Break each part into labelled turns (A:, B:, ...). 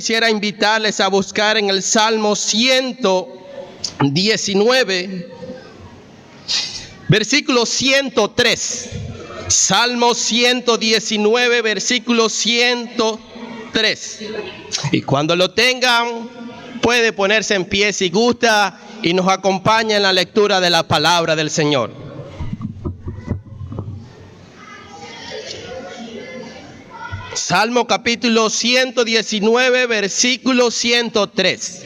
A: quisiera invitarles a buscar en el Salmo 119, versículo 103. Salmo 119, versículo 103. Y cuando lo tengan, puede ponerse en pie si gusta y nos acompaña en la lectura de la palabra del Señor. Salmo capítulo 119, versículo 103.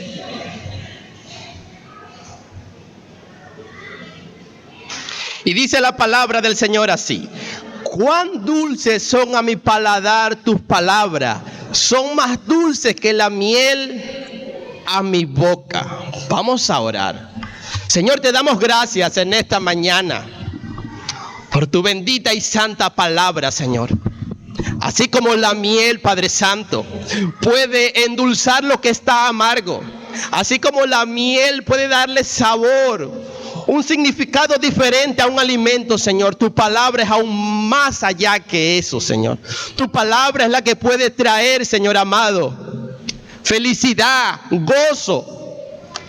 A: Y dice la palabra del Señor así: cuán dulces son a mi paladar tus palabras, son más dulces que la miel a mi boca. Vamos a orar. Señor, te damos gracias en esta mañana por tu bendita y santa palabra, Señor. Así como la miel, Padre Santo, puede endulzar lo que está amargo, así como la miel puede darle sabor, un significado diferente a un alimento, Señor. Tu palabra es aún más allá que eso, Señor. Tu palabra es la que puede traer, Señor amado, felicidad, gozo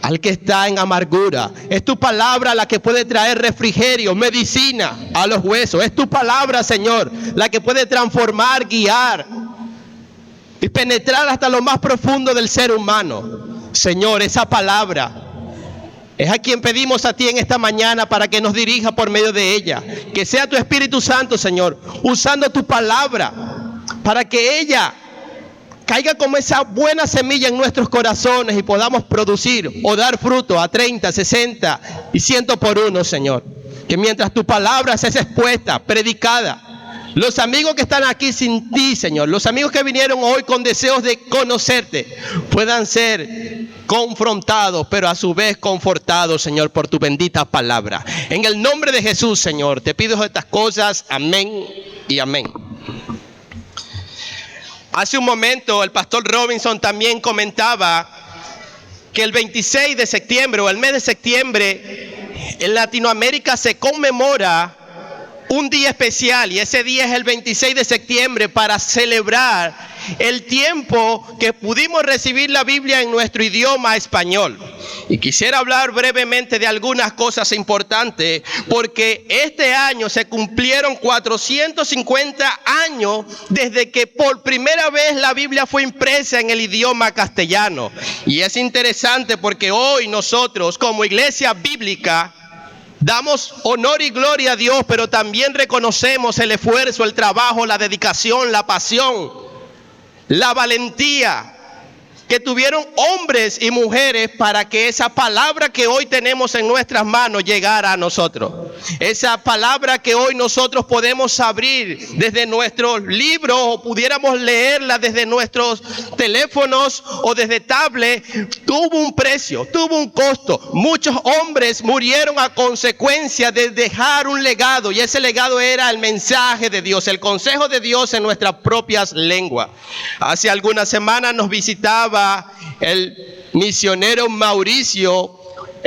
A: al que está en amargura. Es tu palabra la que puede traer refrigerio, medicina a los huesos. Es tu palabra, Señor, la que puede transformar, guiar y penetrar hasta lo más profundo del ser humano. Señor, esa palabra es a quien pedimos a ti en esta mañana para que nos dirija por medio de ella. Que sea tu Espíritu Santo, Señor, usando tu palabra para que ella caiga como esa buena semilla en nuestros corazones y podamos producir o dar fruto a 30, 60 y 100 por uno, Señor. Que mientras tu palabra sea expuesta, predicada, los amigos que están aquí sin ti, Señor, los amigos que vinieron hoy con deseos de conocerte, puedan ser confrontados, pero a su vez confortados, Señor, por tu bendita palabra. En el nombre de Jesús, Señor, te pido estas cosas. Amén y amén. Hace un momento el pastor Robinson también comentaba que el 26 de septiembre o el mes de septiembre en Latinoamérica se conmemora un día especial, y ese día es el 26 de septiembre para celebrar el tiempo que pudimos recibir la Biblia en nuestro idioma español. Y quisiera hablar brevemente de algunas cosas importantes, porque este año se cumplieron 450 años desde que por primera vez la Biblia fue impresa en el idioma castellano. Y es interesante porque hoy nosotros como iglesia bíblica damos honor y gloria a Dios, pero también reconocemos el esfuerzo, el trabajo, la dedicación, la pasión, la valentía que tuvieron hombres y mujeres para que esa palabra que hoy tenemos en nuestras manos llegara a nosotros. Esa palabra que hoy nosotros podemos abrir desde nuestros libros o pudiéramos leerla desde nuestros teléfonos o desde tablet, tuvo un precio, tuvo un costo. Muchos hombres murieron a consecuencia de dejar un legado, y ese legado era el mensaje de Dios, el consejo de Dios en nuestras propias lenguas. Hace algunas semanas nos visitaba el misionero Mauricio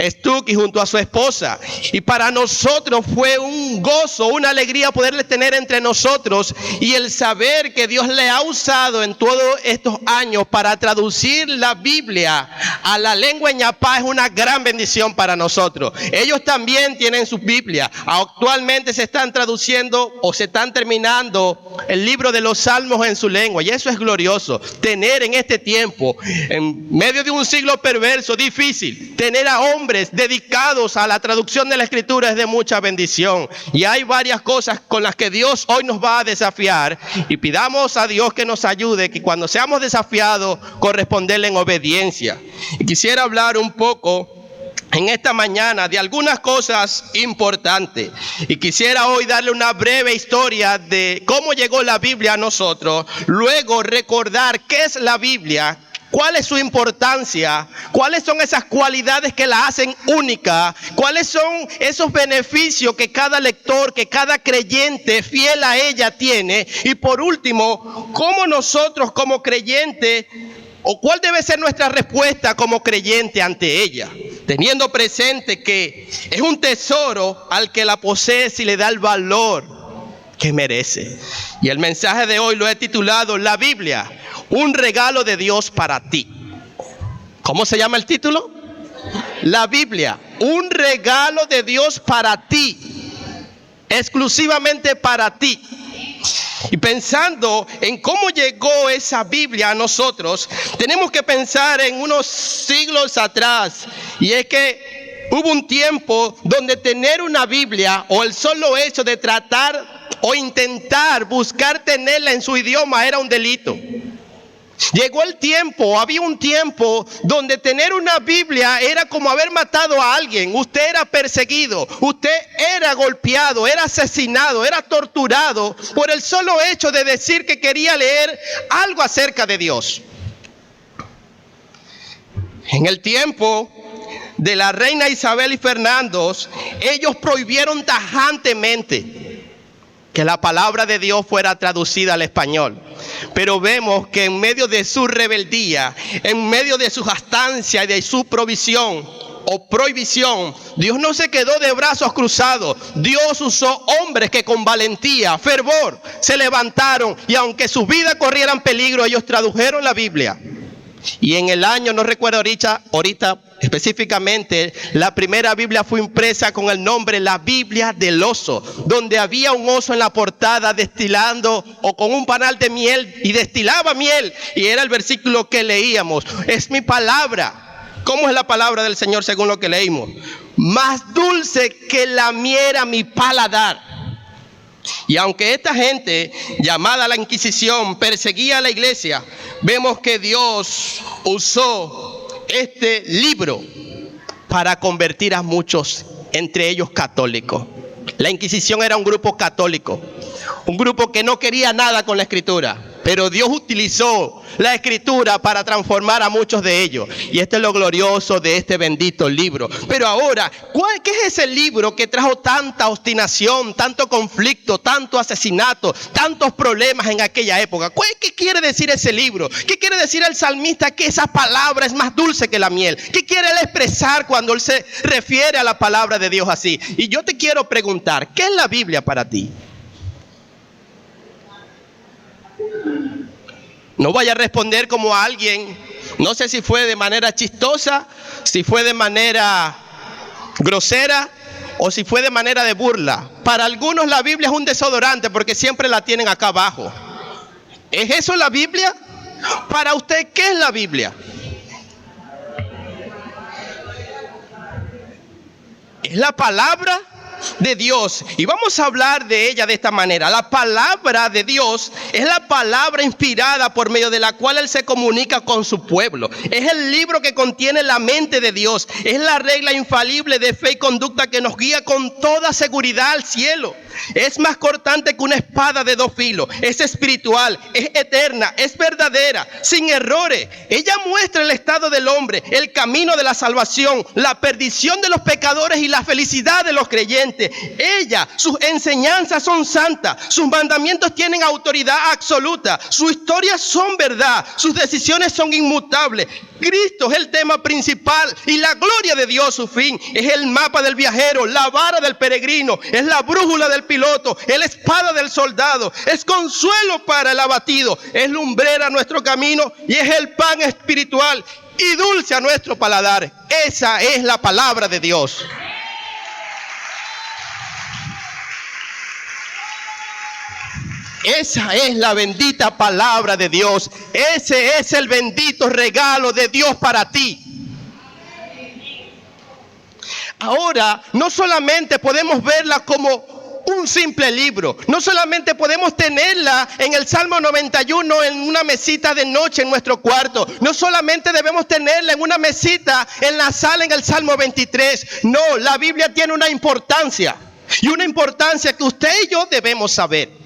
A: Stucky junto a su esposa, y para nosotros fue un gozo, una alegría poderle tener entre nosotros, y el saber que Dios le ha usado en todos estos años para traducir la Biblia a la lengua ñapá es una gran bendición para nosotros. Ellos también tienen sus Biblias. Actualmente se están traduciendo o se están terminando el libro de los Salmos en su lengua, y eso es glorioso. Tener en este tiempo, en medio de un siglo perverso, difícil, tener a hombres dedicados a la traducción de la Escritura es de mucha bendición. Y hay varias cosas con las que Dios hoy nos va a desafiar, y pidamos a Dios que nos ayude, que cuando seamos desafiados corresponderle en obediencia. Y quisiera hablar un poco en esta mañana de algunas cosas importantes, y quisiera hoy darle una breve historia de cómo llegó la Biblia a nosotros, luego recordar qué es la Biblia, cuál es su importancia, cuáles son esas cualidades que la hacen única, cuáles son esos beneficios que cada lector, que cada creyente fiel a ella tiene, y por último, cómo nosotros como creyentes, o cuál debe ser nuestra respuesta como creyente ante ella, teniendo presente que es un tesoro al que la posee y le da el valor que merece. Y el mensaje de hoy lo he titulado La Biblia, un regalo de Dios para ti. ¿Cómo se llama el título? La Biblia, un regalo de Dios para ti, exclusivamente para ti. Y pensando en cómo llegó esa Biblia a nosotros, tenemos que pensar en unos siglos atrás. Y es que hubo un tiempo donde tener una Biblia o el solo hecho de tratar o intentar buscar tenerla en su idioma era un delito. Llegó el tiempo, había un tiempo donde tener una Biblia era como haber matado a alguien. Usted era perseguido, usted era golpeado, era asesinado, era torturado por el solo hecho de decir que quería leer algo acerca de Dios. En el tiempo de la reina Isabel y Fernando, ellos prohibieron tajantemente que la palabra de Dios fuera traducida al español. Pero vemos que en medio de su rebeldía, en medio de su jactancia y de su provisión o prohibición, Dios no se quedó de brazos cruzados. Dios usó hombres que con valentía, fervor, se levantaron y aunque sus vidas corrieran peligro, ellos tradujeron la Biblia. Y en el año, no recuerdo ahorita específicamente, la primera Biblia fue impresa con el nombre La Biblia del Oso, donde había un oso en la portada destilando o con un panal de miel y destilaba miel, y era el versículo que leíamos. Es mi palabra. ¿Cómo es la palabra del Señor según lo que leímos? Más dulce que la miel a mi paladar. Y aunque esta gente llamada la Inquisición perseguía a la iglesia, vemos que Dios usó este libro para convertir a muchos, entre ellos católicos. La Inquisición era un grupo católico, un grupo que no quería nada con la Escritura, pero Dios utilizó la Escritura para transformar a muchos de ellos. Y esto es lo glorioso de este bendito libro. Pero ahora, ¿qué es ese libro que trajo tanta obstinación, tanto conflicto, tanto asesinato, tantos problemas en aquella época? ¿Qué quiere decir ese libro? ¿Qué quiere decir el salmista que esa palabra es más dulce que la miel? ¿Qué quiere él expresar cuando él se refiere a la palabra de Dios así? Y yo te quiero preguntar, ¿qué es la Biblia para ti? No vaya a responder como a alguien, no sé si fue de manera chistosa, si fue de manera grosera o si fue de manera de burla. Para algunos la Biblia es un desodorante porque siempre la tienen acá abajo. ¿Es eso la Biblia? Para usted, ¿qué es la Biblia? Es la palabra de Dios, y vamos a hablar de ella de esta manera. La palabra de Dios es la palabra inspirada por medio de la cual Él se comunica con su pueblo. Es el libro que contiene la mente de Dios. Es la regla infalible de fe y conducta que nos guía con toda seguridad al cielo. Es más cortante que una espada de dos filos. Es espiritual, es eterna, es verdadera, sin errores. Ella muestra el estado del hombre, el camino de la salvación, la perdición de los pecadores y la felicidad de los creyentes. Sus enseñanzas son santas, sus mandamientos tienen autoridad absoluta, sus historias son verdad, sus decisiones son inmutables. Cristo es el tema principal y la gloria de Dios su fin. Es el mapa del viajero, la vara del peregrino, es la brújula del piloto, es la espada del soldado, es consuelo para el abatido, es lumbrera a nuestro camino y es el pan espiritual y dulce a nuestro paladar. Esa es la palabra de Dios. Esa es la bendita palabra de Dios. Ese es el bendito regalo de Dios para ti. Ahora, no solamente podemos verla como un simple libro, no solamente podemos tenerla en el Salmo 91 en una mesita de noche en nuestro cuarto, no solamente debemos tenerla en una mesita en la sala en el Salmo 23. No, la Biblia tiene una importancia, y una importancia que usted y yo debemos saber.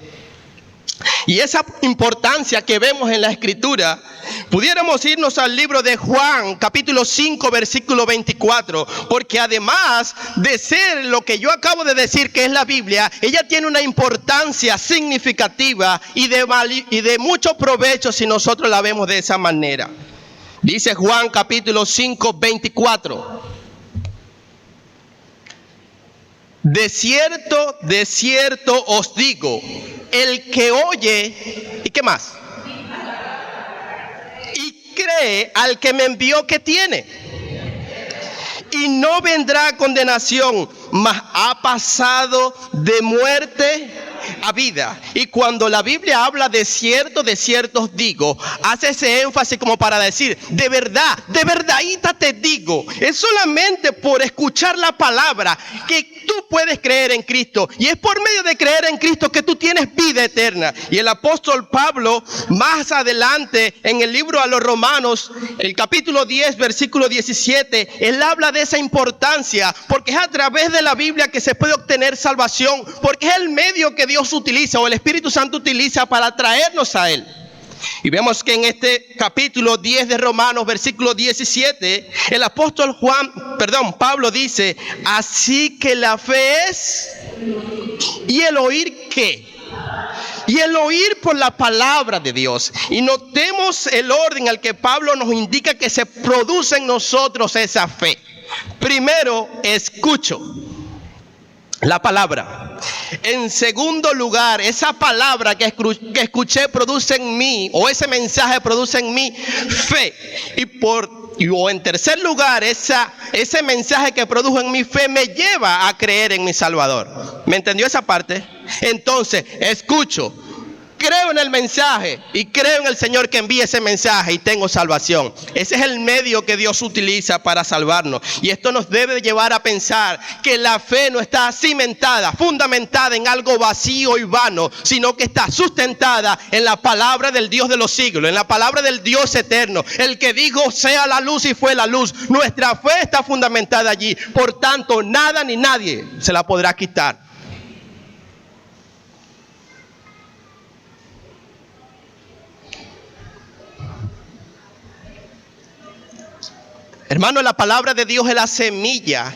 A: Y esa importancia que vemos en la Escritura, pudiéramos irnos al libro de Juan, capítulo 5, versículo 24, porque además de ser lo que yo acabo de decir que es la Biblia, ella tiene una importancia significativa y de mucho provecho si nosotros la vemos de esa manera. Dice Juan capítulo 5, 24. de cierto os digo, el que oye, ¿y qué más? Y cree al que me envió, que tiene. Y no vendrá condenación, mas ha pasado de muerte a vida. Y cuando la Biblia habla de cierto os digo, hace ese énfasis como para decir, de verdadita te digo. Es solamente por escuchar la palabra que tú puedes creer en Cristo. Y es por medio de creer en Cristo que tú tienes vida eterna. Y el apóstol Pablo, más adelante en el libro a los Romanos, el capítulo 10, versículo 17, él habla de esa importancia, porque es a través de la Biblia que se puede obtener salvación, porque es el medio que Dios utiliza, o el Espíritu Santo utiliza, para traernos a Él. Y vemos que en este capítulo 10 de Romanos, versículo 17, el apóstol Pablo dice, así que la fe es, ¿y el oír qué? Y el oír por la palabra de Dios. Y notemos el orden al que Pablo nos indica que se produce en nosotros esa fe. Primero, escucho la palabra. En segundo lugar, esa palabra que escuché produce en mí, o ese mensaje produce en mí fe. O en tercer lugar, ese mensaje que produjo en mi fe me lleva a creer en mi Salvador. ¿Me entendió esa parte? Entonces, escucho, creo en el mensaje y creo en el Señor que envía ese mensaje y tengo salvación. Ese es el medio que Dios utiliza para salvarnos. Y esto nos debe llevar a pensar que la fe no está cimentada, fundamentada en algo vacío y vano, sino que está sustentada en la palabra del Dios de los siglos, en la palabra del Dios eterno, el que dijo sea la luz y fue la luz. Nuestra fe está fundamentada allí. Por tanto, nada ni nadie se la podrá quitar. Hermano, la palabra de Dios es la semilla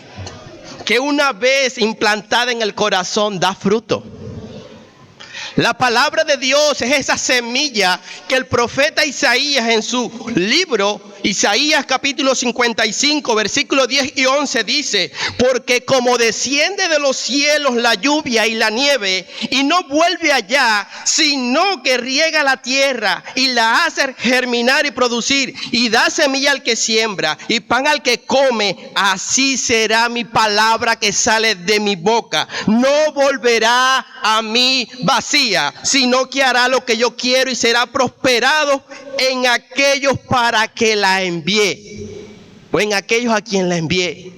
A: que una vez implantada en el corazón da fruto. La palabra de Dios es esa semilla que el profeta Isaías en su libro, Isaías capítulo 55, versículos 10 y 11 dice, porque como desciende de los cielos la lluvia y la nieve y no vuelve allá, sino que riega la tierra y la hace germinar y producir y da semilla al que siembra y pan al que come, así será mi palabra que sale de mi boca. No volverá a mí vacía, sino que hará lo que yo quiero y será prosperado en aquellos para que la envié, o en aquellos a quien la envié.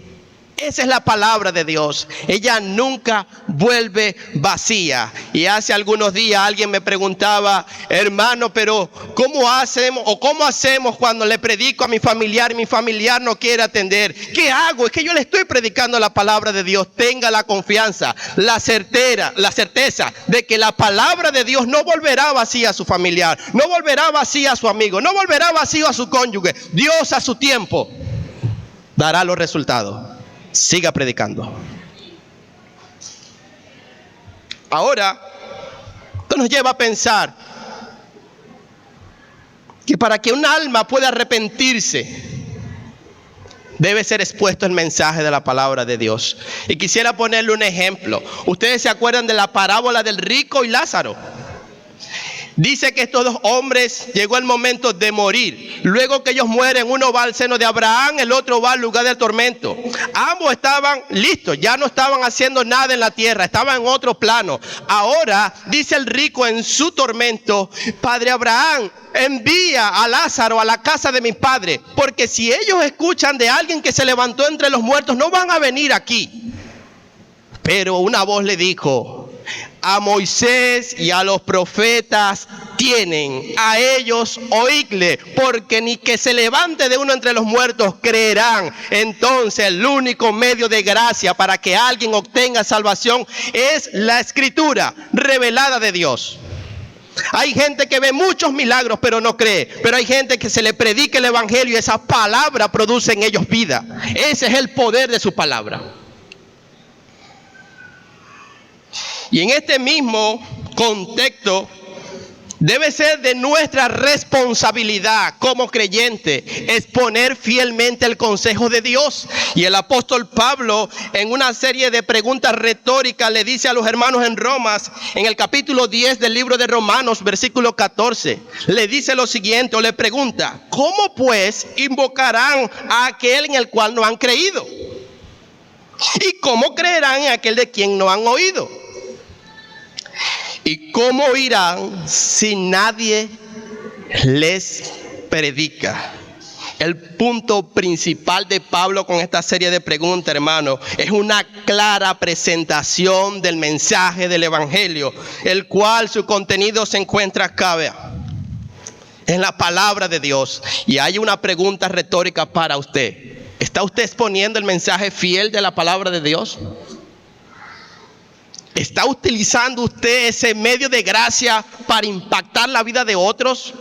A: Esa es la palabra de Dios. Ella nunca vuelve vacía. Y hace algunos días alguien me preguntaba, hermano, pero ¿cómo hacemos cuando le predico a mi familiar y mi familiar no quiere atender? ¿Qué hago? Es que yo le estoy predicando la palabra de Dios. Tenga la confianza, la certeza de que la palabra de Dios no volverá vacía a su familiar, no volverá vacía a su amigo, no volverá vacío a su cónyuge. Dios a su tiempo dará los resultados. Siga predicando. Ahora, esto nos lleva a pensar que para que un alma pueda arrepentirse, debe ser expuesto el mensaje de la palabra de Dios. Y quisiera ponerle un ejemplo. Ustedes se acuerdan de la parábola del rico y Lázaro. Dice que estos dos hombres llegó el momento de morir. Luego que ellos mueren, uno va al seno de Abraham, el otro va al lugar del tormento. Ambos estaban listos, ya no estaban haciendo nada en la tierra, estaban en otro plano. Ahora dice el rico en su tormento, Padre Abraham, envía a Lázaro a la casa de mi padre, porque si ellos escuchan de alguien que se levantó entre los muertos, no van a venir aquí. Pero una voz le dijo, a Moisés y a los profetas tienen, a ellos oídle, porque ni que se levante de uno entre los muertos creerán. Entonces el único medio de gracia para que alguien obtenga salvación es la escritura revelada de Dios. Hay gente que ve muchos milagros pero no cree, pero hay gente que se le predica el evangelio y esa palabra produce en ellos vida. Ese es el poder de su palabra. Y en este mismo contexto Debe ser de nuestra responsabilidad como creyente exponer fielmente el consejo de Dios. Y el apóstol Pablo, en una serie de preguntas retóricas, le dice a los hermanos en Roma, en el capítulo 10 del libro de Romanos, versículo 14, le dice lo siguiente, o le pregunta: ¿cómo pues invocarán a aquel en el cual no han creído? ¿Y cómo creerán en aquel de quien no han oído? ¿Y cómo oirán si nadie les predica? El punto principal de Pablo con esta serie de preguntas, hermano, es una clara presentación del mensaje del Evangelio, el cual su contenido se encuentra acá en la palabra de Dios. Y hay una pregunta retórica para usted: ¿está usted exponiendo el mensaje fiel de la palabra de Dios? ¿Está utilizando usted ese medio de gracia para impactar la vida de otros?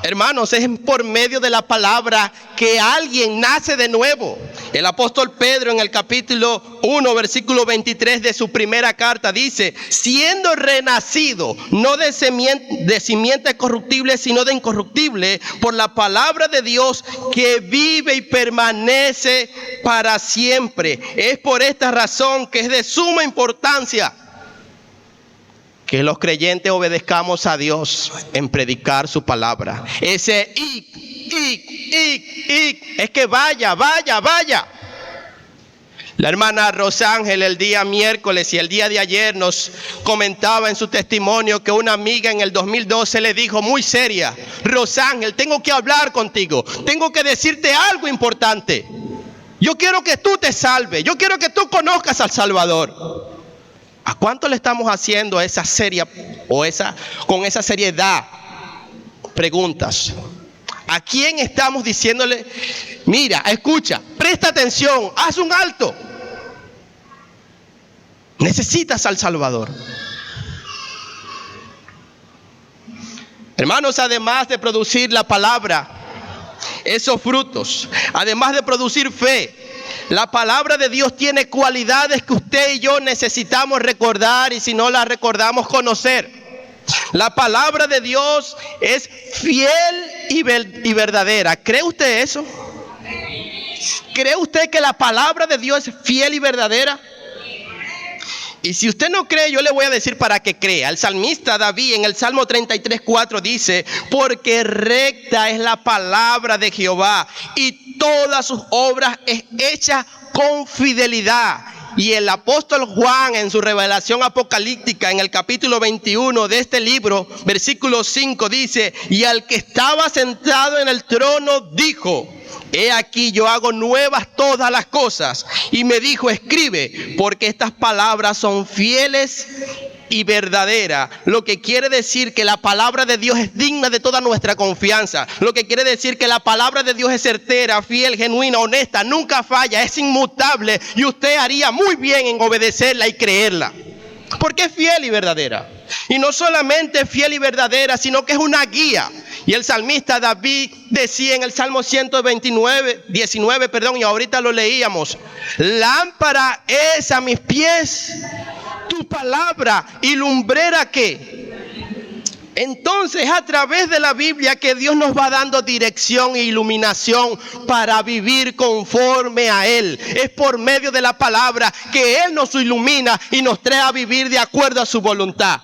A: Hermanos, es por medio de la palabra que alguien nace de nuevo. El apóstol Pedro, en el capítulo 1, versículo 23 de su primera carta, dice: siendo renacido, no de simiente corruptible, sino de incorruptible, por la palabra de Dios que vive y permanece para siempre. Es por esta razón que es de suma importancia que los creyentes obedezcamos a Dios en predicar su palabra. Ese es que vaya. La hermana Rosángel el día miércoles y el día de ayer nos comentaba en su testimonio que una amiga en el 2012 le dijo muy seria: Rosángel, tengo que hablar contigo, tengo que decirte algo importante. Yo quiero que tú te salves, yo quiero que tú conozcas al Salvador. ¿A cuánto le estamos haciendo esa serie con esa seriedad preguntas? ¿A quién estamos diciéndole: mira, escucha, presta atención, haz un alto? Necesitas al Salvador. Hermanos, además de producir la palabra, esos frutos, además de producir fe, la palabra de Dios tiene cualidades que usted y yo necesitamos recordar, y si no las recordamos, conocer. La palabra de Dios es fiel y verdadera. ¿Cree usted eso? ¿Cree usted que la palabra de Dios es fiel y verdadera? Y si usted no cree, yo le voy a decir para que crea. El salmista David en el Salmo 33:4 dice: porque recta es la palabra de Jehová, y todas sus obras es hecha con fidelidad. Y el apóstol Juan, en su revelación apocalíptica, en el capítulo 21 de este libro, versículo 5, dice: y al que estaba sentado en el trono dijo: he aquí yo hago nuevas todas las cosas. Y me dijo: escribe, porque estas palabras son fieles y verdaderas. Lo que quiere decir que la palabra de Dios es digna de toda nuestra confianza. Lo que quiere decir que la palabra de Dios es certera, fiel, genuina, honesta, nunca falla, es inmutable. Y usted haría muy bien en obedecerla y creerla, porque es fiel y verdadera. Y no solamente fiel y verdadera, sino que es una guía. Y el salmista David decía en el Salmo 19, y ahorita lo leíamos: lámpara es a mis pies tu palabra y lumbrera ¿qué? Entonces, a través de la Biblia que Dios nos va dando dirección e iluminación para vivir conforme a Él. Es por medio de la palabra que Él nos ilumina y nos trae a vivir de acuerdo a su voluntad.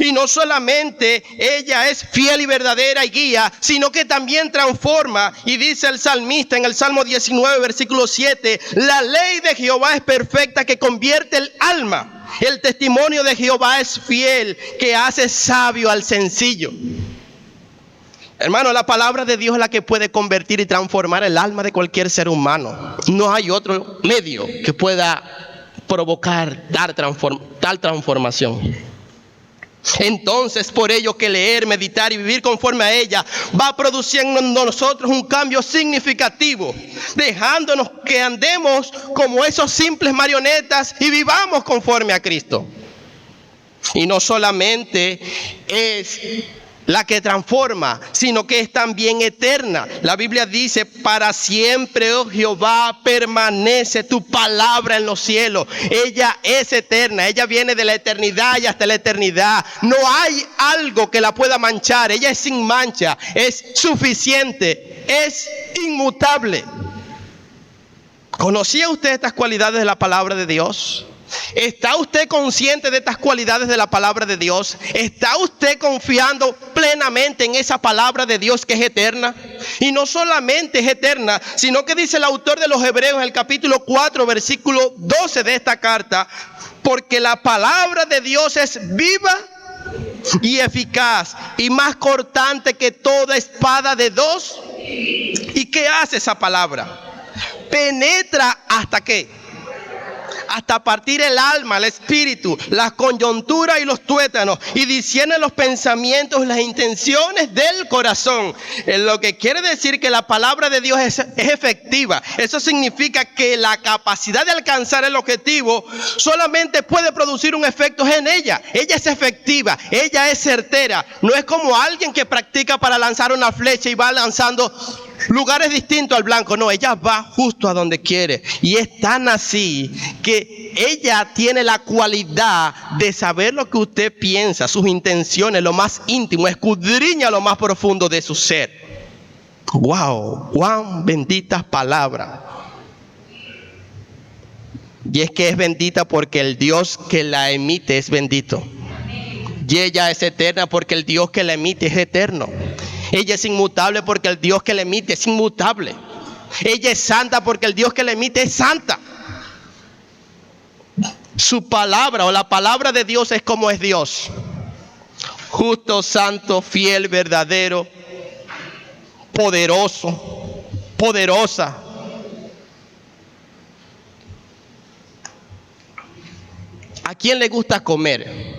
A: Y no solamente ella es fiel y verdadera y guía, sino que también transforma. Y dice el salmista en el Salmo 19, versículo 7: la ley de Jehová es perfecta, que convierte el alma. El testimonio de Jehová es fiel, que hace sabio al sencillo. Hermano, la palabra de Dios es la que puede convertir y transformar el alma de cualquier ser humano. No hay otro medio que pueda provocar tal transformación. Entonces, por ello que leer, meditar y vivir conforme a ella va produciendo en nosotros un cambio significativo, dejándonos que andemos como esos simples marionetas y vivamos conforme a Cristo. Y no solamente es la que transforma, sino que es también eterna. La Biblia dice: para siempre, oh Jehová, permanece tu palabra en los cielos. Ella es eterna, ella viene de la eternidad y hasta la eternidad. No hay algo que la pueda manchar, ella es sin mancha, es suficiente, es inmutable. ¿Conocía usted estas cualidades de la palabra de Dios? ¿Está usted consciente de estas cualidades de la palabra de Dios? ¿Está usted confiando plenamente en esa palabra de Dios que es eterna? Y no solamente es eterna, sino que dice el autor de los Hebreos en el capítulo 4, versículo 12 de esta carta: porque la palabra de Dios es viva y eficaz y más cortante que toda espada de dos. ¿Y qué hace esa palabra? Penetra hasta qué, hasta partir el alma, el espíritu, las coyunturas y los tuétanos, y discierne los pensamientos y las intenciones del corazón. Lo que quiere decir que la palabra de Dios es efectiva. Eso significa que la capacidad de alcanzar el objetivo solamente puede producir un efecto en ella. Ella es efectiva, ella es certera. No es como alguien que practica para lanzar una flecha y va lanzando lugares distintos al blanco. No, ella va justo a donde quiere. Y es tan así que ella tiene la cualidad de saber lo que usted piensa, sus intenciones, lo más íntimo, escudriña lo más profundo de su ser. ¡Wow! ¡Cuán benditas palabras! Y es que es bendita porque el Dios que la emite es bendito. Y ella es eterna porque el Dios que la emite es eterno. Ella es inmutable porque el Dios que la emite es inmutable. Ella es santa porque el Dios que la emite es santa. Su palabra o la palabra de Dios es como es Dios: justo, santo, fiel, verdadero, poderoso, poderosa. ¿A quién le gusta comer?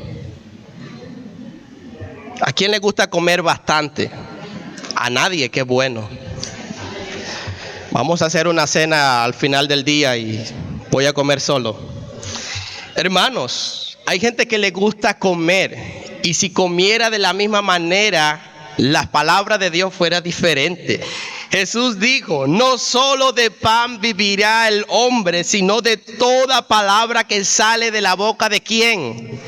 A: ¿A quién le gusta comer bastante? A nadie. Qué bueno. Vamos a hacer una cena al final del día y voy a comer solo. Hermanos, hay gente que le gusta comer, y si comiera de la misma manera, las palabras de Dios fuera diferente. Jesús dijo: no solo de pan vivirá el hombre, sino de toda palabra que sale de la boca de ¿quién?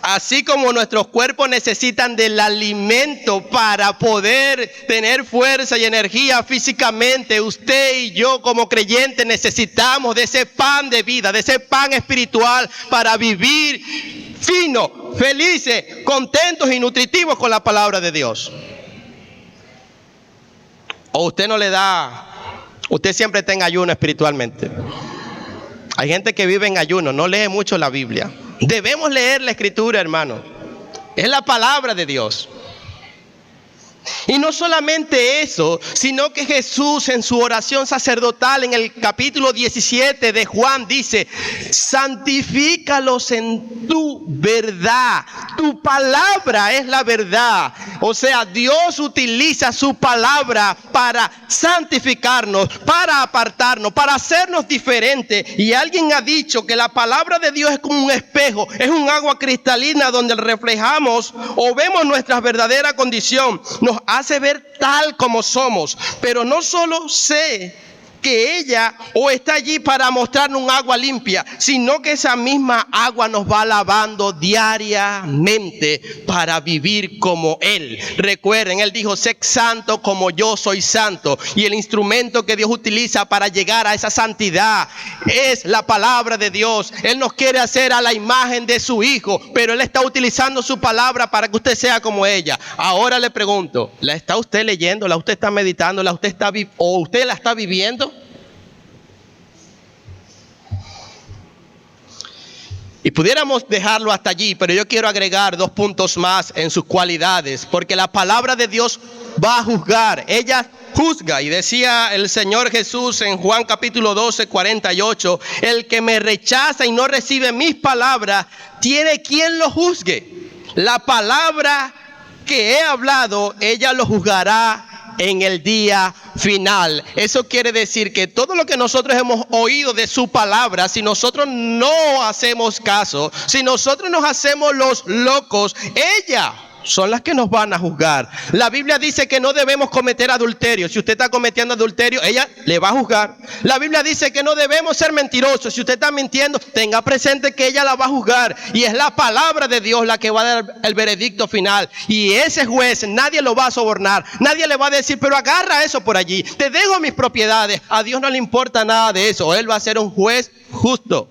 A: Así como nuestros cuerpos necesitan del alimento para poder tener fuerza y energía físicamente, usted y yo como creyentes necesitamos de ese pan de vida, de ese pan espiritual para vivir finos, felices, contentos y nutritivos con la palabra de Dios. ¿O usted no le da? Usted siempre está en ayuno espiritualmente. Hay gente que vive en ayuno, no lee mucho la Biblia. Debemos leer la Escritura, hermano. Es la palabra de Dios. Y no solamente eso, sino que Jesús en su oración sacerdotal en el capítulo 17 de Juan dice: santifícalos en tu verdad. Tu palabra es la verdad. O sea, Dios utiliza su palabra para santificarnos, para apartarnos, para hacernos diferentes. Y alguien ha dicho que la palabra de Dios es como un espejo, es un agua cristalina donde reflejamos o vemos nuestra verdadera condición. Nos hace ver tal como somos. Pero no solo sé que ella o está allí para mostrarnos un agua limpia, sino que esa misma agua nos va lavando diariamente para vivir como Él. Recuerden, Él dijo: sed santo como yo soy santo. Y el instrumento que Dios utiliza para llegar a esa santidad es la palabra de Dios. Él nos quiere hacer a la imagen de su Hijo, pero Él está utilizando su palabra para que usted sea como ella. Ahora le pregunto, ¿la está usted leyendo? ¿La usted está meditando? ¿La usted está o usted la está viviendo? Y pudiéramos dejarlo hasta allí, pero yo quiero agregar 2 puntos más en sus cualidades, porque la palabra de Dios va a juzgar. Ella juzga, y decía el Señor Jesús en Juan capítulo 12, 48: el que me rechaza y no recibe mis palabras, tiene quien lo juzgue. La palabra que he hablado, ella lo juzgará en el día final. Eso quiere decir que todo lo que nosotros hemos oído de su palabra, si nosotros no hacemos caso, si nosotros nos hacemos los locos, ella son las que nos van a juzgar. La Biblia dice que no debemos cometer adulterio. Si usted está cometiendo adulterio, ella le va a juzgar. La Biblia dice que no debemos ser mentirosos. Si usted está mintiendo, tenga presente que ella la va a juzgar. Y es la palabra de Dios la que va a dar el veredicto final. Y ese juez, nadie lo va a sobornar. Nadie le va a decir, pero agarra eso por allí. Te dejo mis propiedades. A Dios no le importa nada de eso. Él va a ser un juez justo.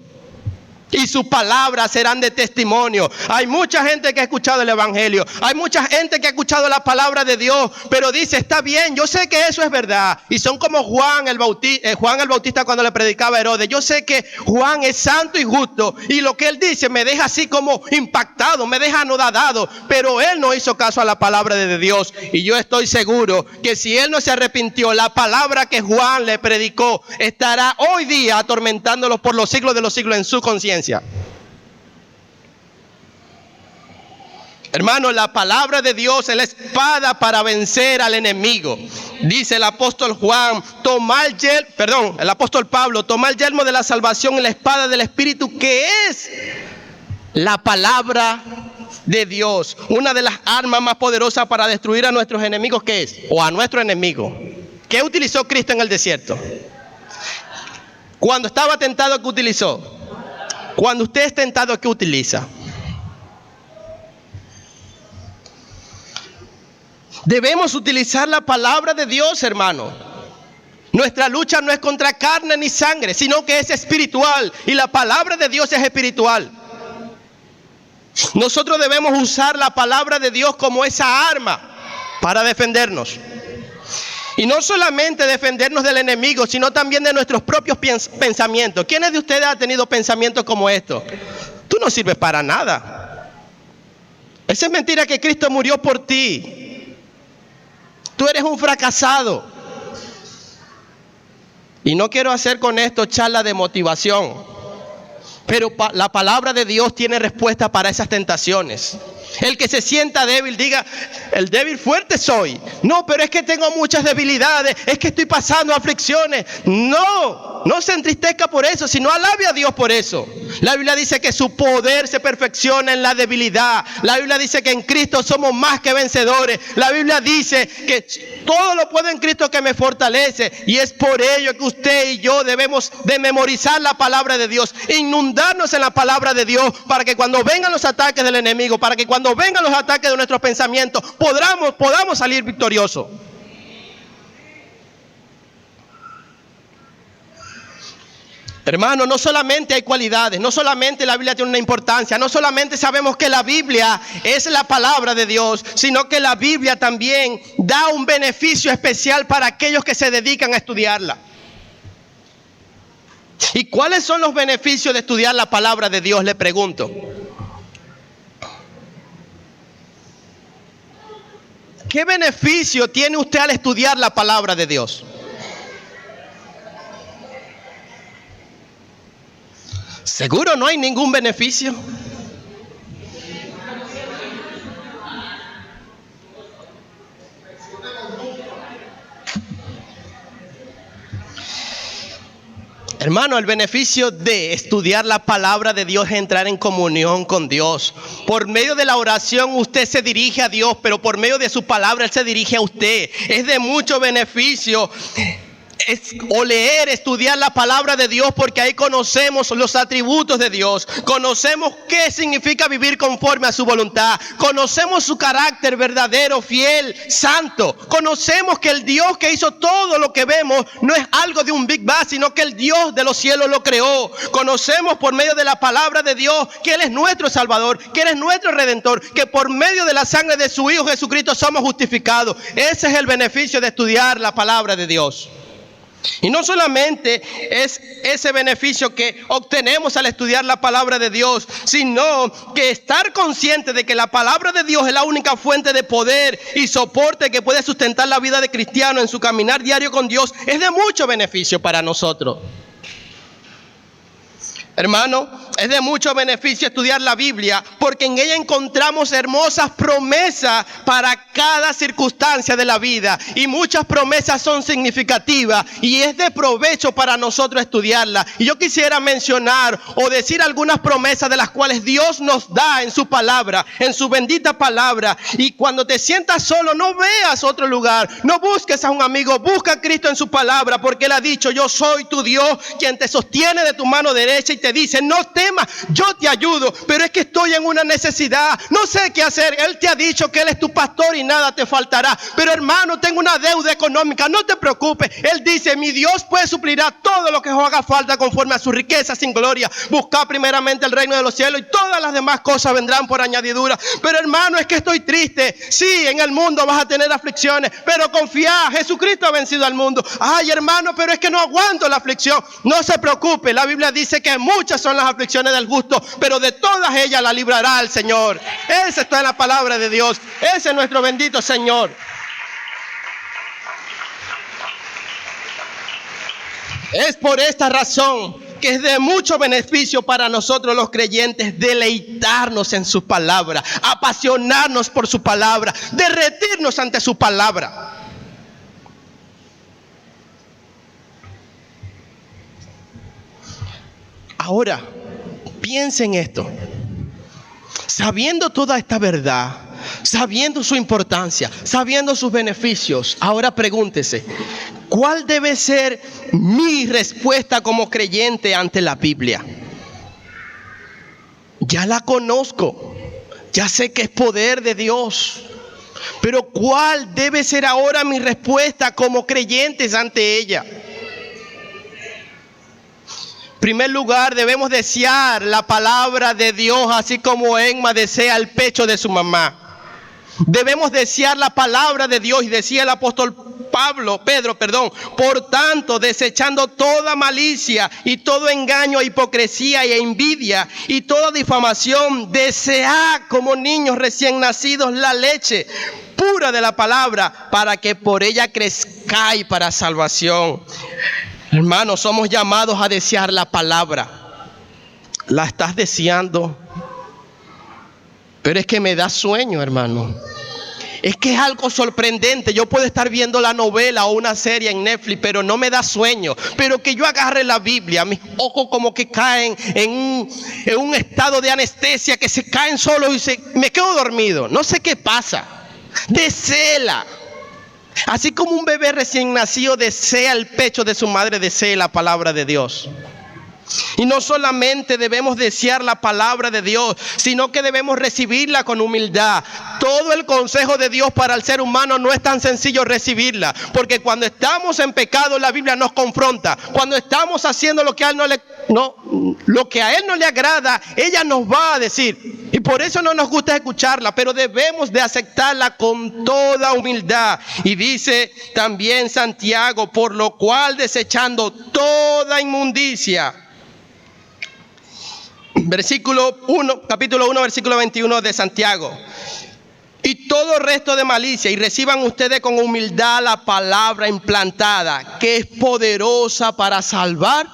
A: Y sus palabras serán de testimonio. Hay mucha gente que ha escuchado el evangelio. Hay mucha gente que ha escuchado la palabra de Dios. Pero dice, está bien, yo sé que eso es verdad. Y son como Juan el Bautista cuando le predicaba a Herodes. Yo sé que Juan es santo y justo. Y lo que él dice me deja así como impactado, me deja anodadado. Pero él no hizo caso a la palabra de Dios. Y yo estoy seguro que si él no se arrepintió, la palabra que Juan le predicó estará hoy día atormentándolo por los siglos de los siglos en su conciencia. Hermano, la palabra de Dios es la espada para vencer al enemigo. Dice el apóstol el apóstol Pablo, toma el yelmo de la salvación y la espada del Espíritu, que es la palabra de Dios. Una de las armas más poderosas para destruir a nuestros enemigos, ¿qué es? O a nuestro enemigo. ¿Qué utilizó Cristo en el desierto? Cuando estaba tentado, ¿qué utilizó? Cuando usted es tentado, ¿qué utiliza? Debemos utilizar la palabra de Dios, hermano. Nuestra lucha no es contra carne ni sangre, sino que es espiritual. Y la palabra de Dios es espiritual. Nosotros debemos usar la palabra de Dios como esa arma para defendernos. Y no solamente defendernos del enemigo, sino también de nuestros propios pensamientos. ¿Quiénes de ustedes han tenido pensamientos como estos? Tú no sirves para nada. Esa es mentira, que Cristo murió por ti. Tú eres un fracasado. Y no quiero hacer con esto charla de motivación, pero la palabra de Dios tiene respuesta para esas tentaciones. El que se sienta débil diga, el débil fuerte soy. No, pero es que tengo muchas debilidades, es que estoy pasando aflicciones. No se entristezca por eso, sino alabe a Dios por eso. La Biblia dice que su poder se perfecciona en la debilidad. La Biblia dice que en Cristo somos más que vencedores. La Biblia dice que todo lo puedo en Cristo que me fortalece. Y es por ello que usted y yo debemos de memorizar la palabra de Dios, inundarnos en la palabra de Dios, para que cuando vengan los ataques del enemigo, para que cuando vengan los ataques de nuestros pensamientos, podamos salir victoriosos. Hermano, no solamente hay cualidades, no solamente la Biblia tiene una importancia, no solamente sabemos que la Biblia es la palabra de Dios, sino que la Biblia también da un beneficio especial para aquellos que se dedican a estudiarla. ¿Y cuáles son los beneficios de estudiar la palabra de Dios? Le pregunto. ¿Qué beneficio tiene usted al estudiar la palabra de Dios? ¿Seguro no hay ningún beneficio? Hermano, el beneficio de estudiar la palabra de Dios es entrar en comunión con Dios. Por medio de la oración usted se dirige a Dios, pero por medio de su palabra Él se dirige a usted. Es de mucho beneficio estudiar la palabra de Dios, porque ahí conocemos los atributos de Dios, conocemos qué significa vivir conforme a su voluntad, conocemos su carácter verdadero, fiel, santo, conocemos que el Dios que hizo todo lo que vemos no es algo de un Big Bang, sino que el Dios de los cielos lo creó. Conocemos por medio de la palabra de Dios que Él es nuestro Salvador, que Él es nuestro Redentor, que por medio de la sangre de su Hijo Jesucristo somos justificados. Ese es el beneficio de estudiar la palabra de Dios. Y no solamente es ese beneficio que obtenemos al estudiar la palabra de Dios, sino que estar consciente de que la palabra de Dios es la única fuente de poder y soporte que puede sustentar la vida de cristiano en su caminar diario con Dios es de mucho beneficio para nosotros. Hermano, es de mucho beneficio estudiar la Biblia porque en ella encontramos hermosas promesas para cada circunstancia de la vida. Y muchas promesas son significativas y es de provecho para nosotros estudiarlas. Y yo quisiera mencionar o decir algunas promesas de las cuales Dios nos da en su palabra, en su bendita palabra. Y cuando te sientas solo, no veas otro lugar, no busques a un amigo, busca a Cristo en su palabra, porque Él ha dicho: yo soy tu Dios, quien te sostiene de tu mano derecha y te dice: no temas, yo te ayudo, pero es que estoy en una necesidad, no sé qué hacer. Él te ha dicho que Él es tu pastor y nada te faltará. Pero hermano, tengo una deuda económica, no te preocupes. Él dice: mi Dios pues suplirá todo lo que os haga falta conforme a su riqueza sin gloria. Buscad primeramente el reino de los cielos y todas las demás cosas vendrán por añadidura. Pero hermano, es que estoy triste. Sí, en el mundo vas a tener aflicciones, pero confía, Jesucristo ha vencido al mundo. Ay hermano, pero es que no aguanto la aflicción. No se preocupe, la Biblia dice que muchas son las aflicciones del justo, pero de todas ellas la librará el Señor. Esa está en la palabra de Dios. Ese es nuestro bendito Señor. Es por esta razón que es de mucho beneficio para nosotros los creyentes deleitarnos en su palabra, apasionarnos por su palabra, derretirnos ante su palabra. Ahora, piensen esto. Sabiendo toda esta verdad, sabiendo su importancia, sabiendo sus beneficios, ahora pregúntese: ¿cuál debe ser mi respuesta como creyente ante la Biblia? Ya la conozco, ya sé que es poder de Dios, pero ¿cuál debe ser ahora mi respuesta como creyentes ante ella? En primer lugar, debemos desear la palabra de Dios, así como Emma desea el pecho de su mamá. Debemos desear la palabra de Dios, y decía el apóstol Pedro, por tanto, desechando toda malicia y todo engaño, hipocresía e envidia y toda difamación, desead como niños recién nacidos la leche pura de la palabra, para que por ella crezcáis para salvación. Hermanos, somos llamados a desear la palabra. ¿La estás deseando? Pero es que me da sueño, hermano. Es que es algo sorprendente. Yo puedo estar viendo la novela o una serie en Netflix, pero no me da sueño. Pero que yo agarre la Biblia, mis ojos como que caen en un estado de anestesia, que se caen solos y me quedo dormido. No sé qué pasa. Deséela. Así como un bebé recién nacido desea el pecho de su madre, desea la palabra de Dios. Y no solamente debemos desear la palabra de Dios, sino que debemos recibirla con humildad. Todo el consejo de Dios para el ser humano no es tan sencillo recibirla, porque cuando estamos en pecado, la Biblia nos confronta. Cuando estamos haciendo lo que a Él no le agrada, ella nos va a decir. Y por eso no nos gusta escucharla, pero debemos de aceptarla con toda humildad. Y dice también Santiago: por lo cual, desechando toda inmundicia. Capítulo 1, versículo 21 de Santiago. Y todo resto de malicia, y reciban ustedes con humildad la palabra implantada, que es poderosa para salvar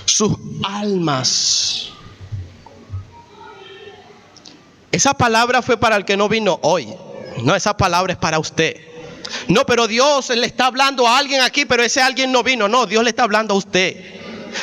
A: sus almas. Esa palabra fue para el que no vino hoy. No, esa palabra es para usted. No, pero Dios le está hablando a alguien aquí, pero ese alguien no vino. No, Dios le está hablando a usted.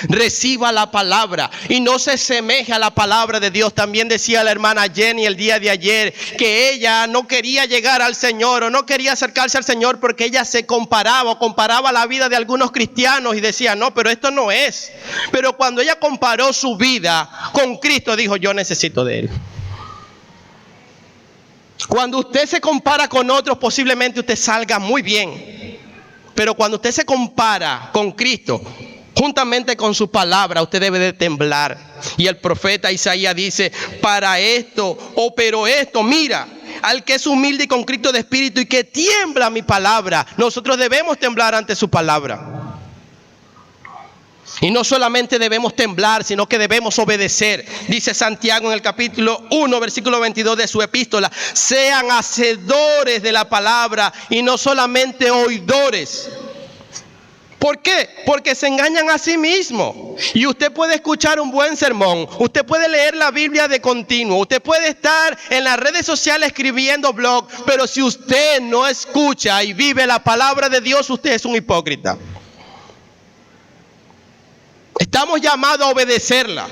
A: Reciba la palabra y no se semeje a la palabra de Dios. También decía la hermana Jenny el día de ayer que ella no quería llegar al Señor o no quería acercarse al Señor porque ella se comparaba la vida de algunos cristianos y decía: no, pero esto no es. Pero cuando ella comparó su vida con Cristo, dijo: yo necesito de Él. Cuando usted se compara con otros, posiblemente usted salga muy bien, pero cuando usted se compara con Cristo, juntamente con su palabra, usted debe de temblar. Y el profeta Isaías dice: para esto, pero esto, mira, al que es humilde y contrito de espíritu y que tiembla mi palabra. Nosotros debemos temblar ante su palabra. Y no solamente debemos temblar, sino que debemos obedecer. Dice Santiago en el capítulo 1, versículo 22 de su epístola: sean hacedores de la palabra y no solamente oidores. ¿Por qué? Porque se engañan a sí mismos. Y usted puede escuchar un buen sermón, usted puede leer la Biblia de continuo, usted puede estar en las redes sociales escribiendo blog, pero si usted no escucha y vive la palabra de Dios, usted es un hipócrita. Estamos llamados a obedecerla.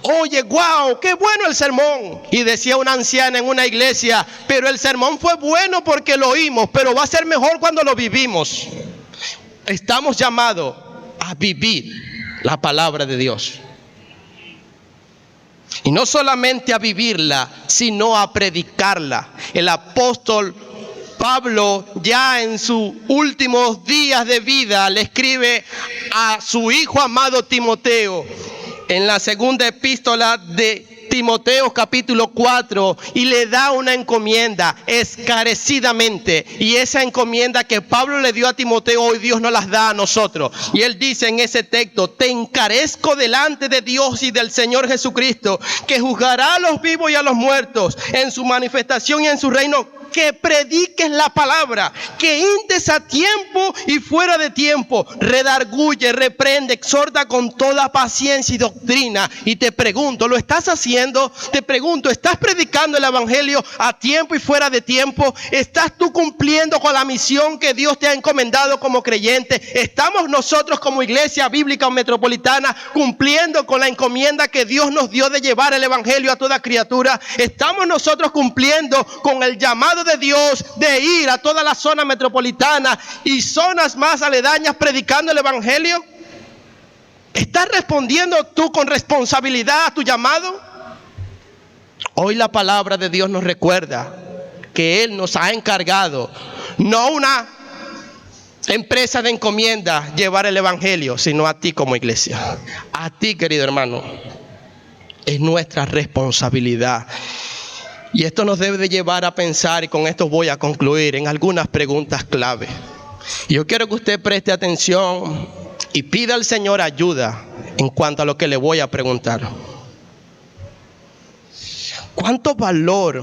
A: Oye, wow, qué bueno el sermón. Y decía una anciana en una iglesia, pero el sermón fue bueno porque lo oímos, pero va a ser mejor cuando lo vivimos. Estamos llamados a vivir la palabra de Dios. Y no solamente a vivirla, sino a predicarla. El apóstol Pablo, ya en sus últimos días de vida, le escribe a su hijo amado Timoteo, en la segunda epístola de Timoteo capítulo 4, y le da una encomienda encarecidamente. Y esa encomienda que Pablo le dio a Timoteo, hoy Dios nos las da a nosotros. Y él dice en ese texto: te encarezco delante de Dios y del Señor Jesucristo, que juzgará a los vivos y a los muertos en su manifestación y en su reino, que prediques la palabra, que instes a tiempo y fuera de tiempo, redarguye, reprende, exhorta con toda paciencia y doctrina. Y te pregunto, ¿lo estás haciendo? Te pregunto, ¿estás predicando el evangelio a tiempo y fuera de tiempo? ¿Estás tú cumpliendo con la misión que Dios te ha encomendado como creyente? ¿Estamos nosotros como iglesia bíblica metropolitana cumpliendo con la encomienda que Dios nos dio de llevar el evangelio a toda criatura? ¿Estamos nosotros cumpliendo con el llamado de Dios de ir a toda la zona metropolitana y zonas más aledañas predicando el evangelio? ¿Estás respondiendo tú con responsabilidad a tu llamado? Hoy la palabra de Dios nos recuerda que Él nos ha encargado, no una empresa de encomienda, llevar el evangelio, sino a ti como iglesia. A ti, querido hermano, es nuestra responsabilidad. Y esto nos debe de llevar a pensar, y con esto voy a concluir, en algunas preguntas clave. Yo quiero que usted preste atención y pida al Señor ayuda en cuanto a lo que le voy a preguntar. ¿Cuánto valor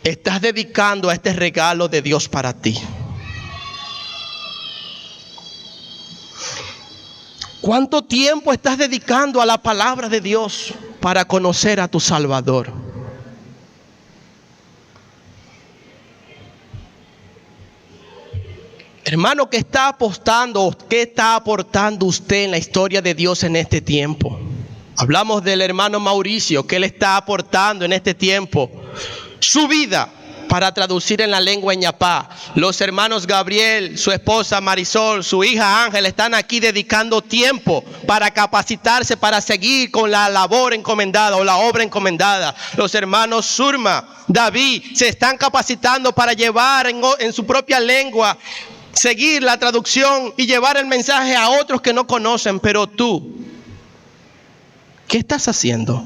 A: estás dedicando a este regalo de Dios para ti? ¿Cuánto tiempo estás dedicando a la palabra de Dios para conocer a tu Salvador? Hermano, ¿qué está apostando, qué está aportando usted en la historia de Dios en este tiempo? Hablamos del hermano Mauricio, que él está aportando en este tiempo su vida para traducir en la lengua ñapá. Los hermanos Gabriel, su esposa Marisol, su hija Ángel están aquí dedicando tiempo para capacitarse, para seguir con la labor encomendada o la obra encomendada. Los hermanos Surma, David, se están capacitando para llevar en su propia lengua, seguir la traducción y llevar el mensaje a otros que no conocen. Pero tú, ¿qué estás haciendo?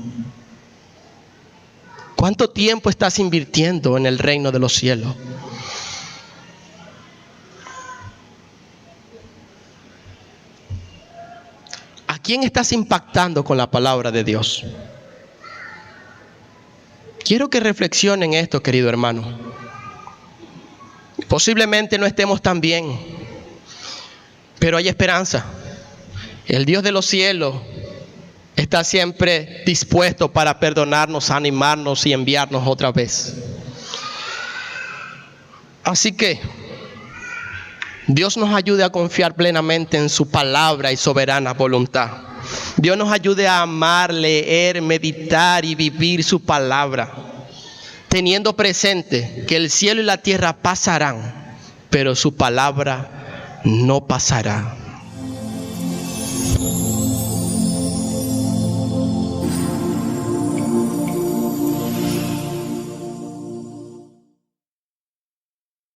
A: ¿Cuánto tiempo estás invirtiendo en el reino de los cielos? ¿A quién estás impactando con la palabra de Dios? Quiero que reflexionen esto, querido hermano. Posiblemente no estemos tan bien, pero hay esperanza. El Dios de los cielos está siempre dispuesto para perdonarnos, animarnos y enviarnos otra vez. Así que Dios nos ayude a confiar plenamente en su palabra y soberana voluntad. Dios nos ayude a amar, leer, meditar y vivir su palabra, teniendo presente que el cielo y la tierra pasarán, pero su palabra no pasará.